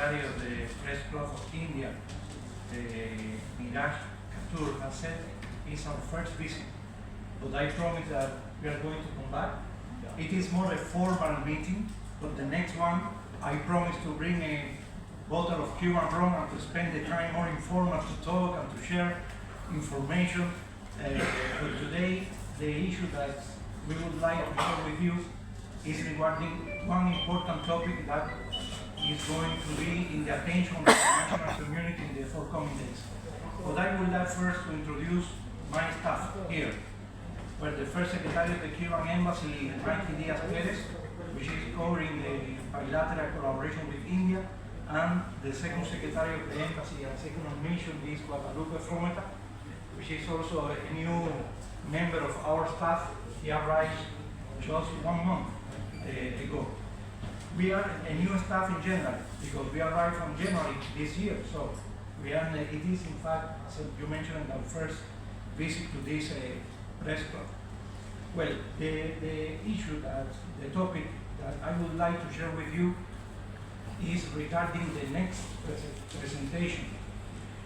Secretary of the Press Club of India, Miraj Katur, has said, is our first visit. But I promise that we are going to come back. It is more a formal meeting, but the next one, I promise to bring a bottle of Cuban rum and to spend the time more informal to talk and to share information. But today, the issue that we would like to share with you is regarding one important topic that is going to be in the attention of the international community in the forthcoming days. But I would like first to introduce my staff here, where the first Secretary of the Cuban Embassy, Mikey Diaz-Perez, which is covering the bilateral collaboration with India, and the second Secretary of the Embassy and Second Mission is Guadalupe Frometa, which is also a new member of our staff. He arrived just 1 month ago. We are a new staff in general because we arrived from January this year. So we are. It is in fact, as you mentioned, our first visit to this press club. Well, the issue that the topic that I would like to share with you is regarding the next presentation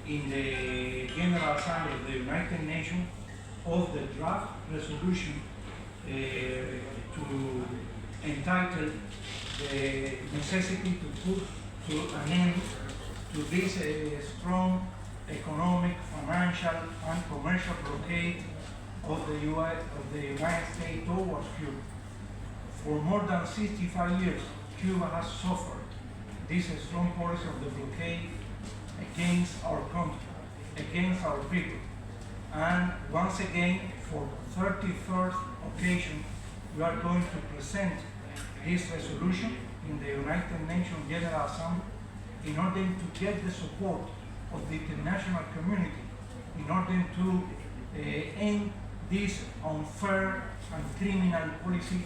in the General Assembly of the United Nations of the draft resolution to entitle the necessity to put to an end to this strong economic, financial, and commercial blockade of the United States towards Cuba. For more than 65 years, Cuba has suffered this strong policy of the blockade against our country, against our people. And once again, for 33rd occasion, we are going to present this resolution in the United Nations General Assembly in order to get the support of the international community, in order to end this unfair and criminal policy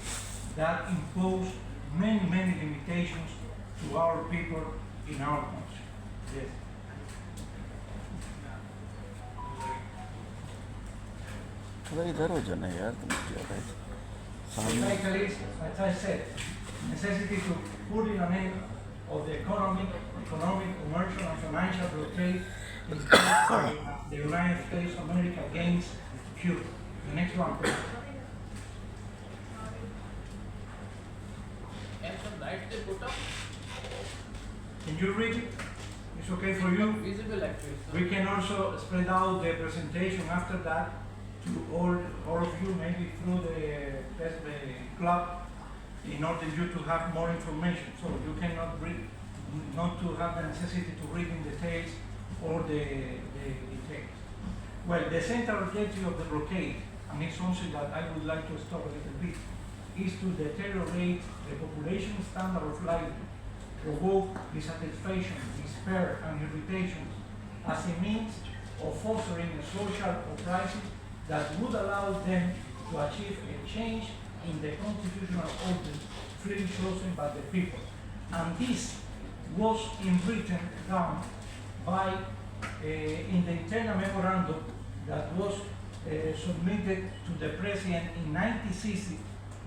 that impose many limitations to our people in our country. Yes. As I said, necessity to put in an end of the economic, commercial, and financial blockade in the United States of America against Cuba. The next one, please. And some lights they put up? Can you read it? It's okay for you? Visible actually. We can also spread out the presentation after that to all of you, maybe through the club, in order you to have more information. So you cannot read, not to have the necessity to read in details or the details. Well, the central objective of the blockade, and it's something that I would like to stop a little bit, is to deteriorate the population standard of life, provoke dissatisfaction, despair, and irritation as a means of fostering a social uprising that would allow them to achieve a change in the constitutional order freely chosen by the people. And this was written down by in the internal memorandum that was submitted to the president in 1960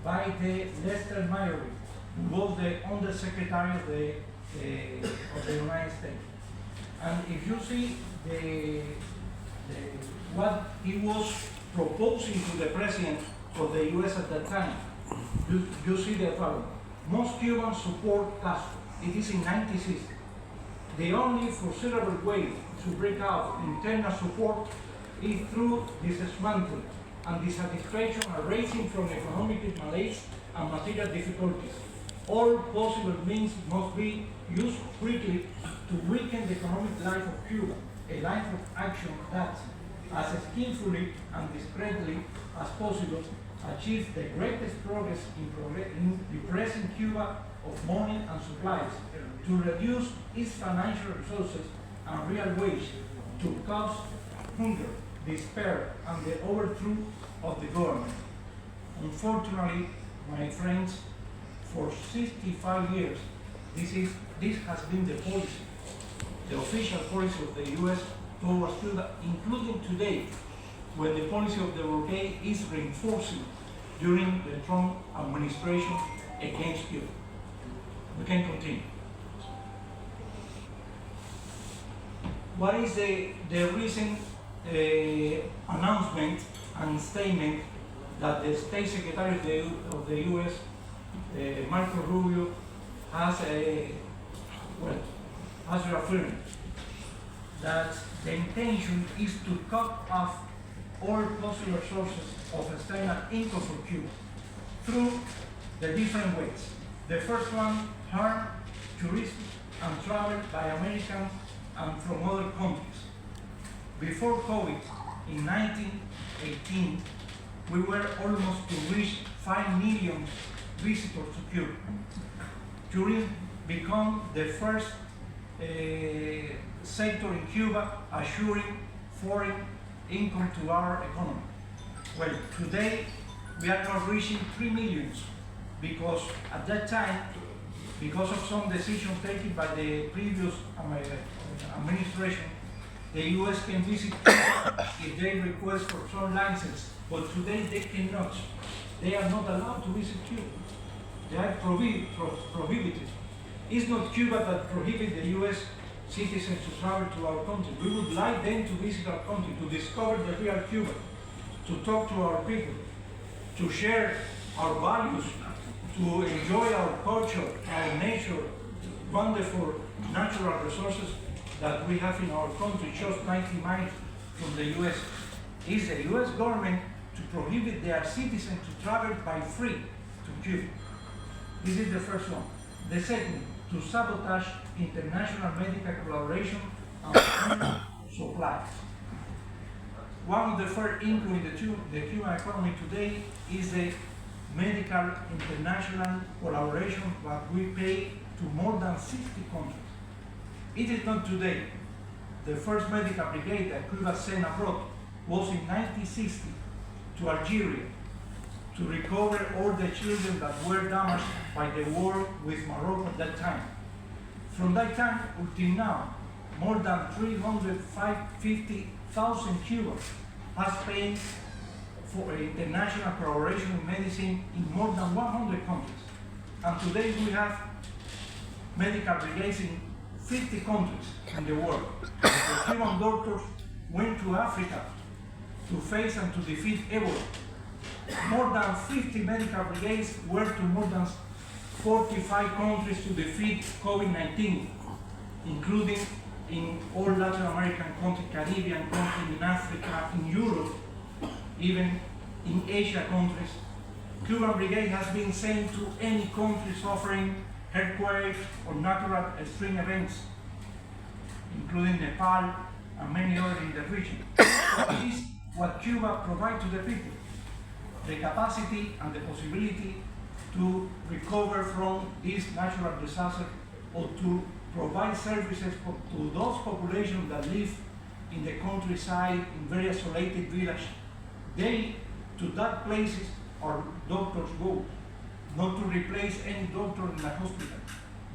by the Lester Mayory, who was the Undersecretary of the United States. And if you see what he was proposing to the president of the U.S. at that time, you see the following. Most Cubans support Castro. It is in 1960. The only foreseeable way to break out internal support is through dismantling and dissatisfaction arising from economic malaise and material difficulties. All possible means must be used quickly to weaken the economic life of Cuba, a life of action that, as skillfully and discreetly as possible, achieve the greatest progress in depressing Cuba of money and supplies, to reduce its financial resources and real wage, to cause hunger, despair, and the overthrow of the government. Unfortunately, my friends, for 65 years, this has been the policy, the official policy of the U.S. towards Cuba, including today, when the policy of the blockade is reinforcing during the Trump administration against Cuba. We can continue. what is the recent announcement and statement that the State Secretary of the U.S., Marco Rubio, has has reaffirmed that the intention is to cut off all possible sources of external income for Cuba through the different ways. The first one, harm tourism and travel by Americans and from other countries. Before COVID, in 1918, we were almost to reach 5 million visitors to Cuba. Tourism became the first sector in Cuba assuring foreign income to our economy. Well, today we are not reaching 3 million because at that time, because of some decisions taken by the previous administration, the U.S. can visit Cuba if they request for some license, but today they cannot. They are not allowed to visit Cuba. They are prohibited. It's not Cuba that prohibits the U.S. citizens to travel to our country. We would like them to visit our country, to discover the real Cuba, to talk to our people, to share our values, to enjoy our culture, our nature, wonderful natural resources that we have in our country, just 90 miles from the U.S. It's the U.S. government to prohibit their citizens to travel by free to Cuba. This is the first one. The second, to sabotage international medical collaboration and supplies. One of the first income in the Cuban economy today is the medical international collaboration that we pay to more than 60 countries. It is not today. The first medical brigade that Cuba sent abroad was in 1960 to Algeria to recover all the children that were damaged by the war with Morocco at that time. From that time until now, more than 350,000 Cubans has paid for international collaboration in medicine in more than 100 countries. And today we have medical brigades in 50 countries in the world. The Cuban doctors went to Africa to face and to defeat Ebola. More than 50 medical brigades were to more than 45 countries to defeat COVID-19, including in all Latin American countries, Caribbean countries, in Africa, in Europe, even in Asia countries. Cuban brigade has been sent to any country suffering earthquakes or natural extreme events, including Nepal and many others in the region. This is what Cuba provides to the people, the capacity and the possibility to recover from this natural disaster or to provide services to those populations that live in the countryside, in very isolated villages. They, to that places our doctors go, not to replace any doctor in the hospital.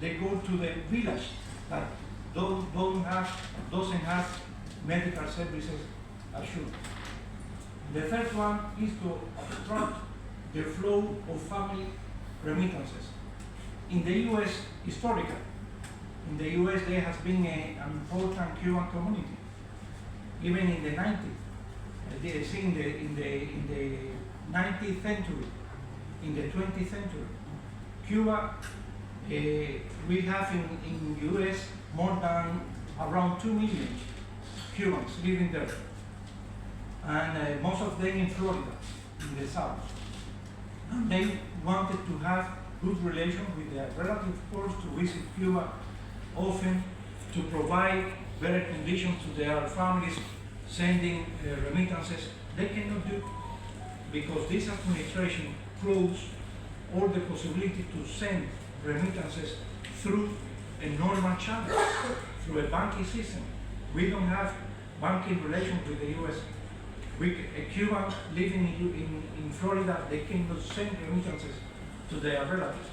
They go to the village that doesn't have medical services assured. The third one is to obstruct the flow of family remittances. In the U.S., historically, in the U.S. there has been an important Cuban community, even in the 90s. In the 19th century, in the 20th century, Cuba, we have in U.S. more than around 2 million Cubans living there, and most of them in Florida, in the south. And they wanted to have good relations with their relatives, of course, to visit Cuba often, to provide better conditions to their families, sending remittances. They cannot do it because this administration closed all the possibility to send remittances through a normal channel, through a banking system. We don't have banking relations with the U.S. A Cuban living in Florida, they cannot send remittances to their relatives.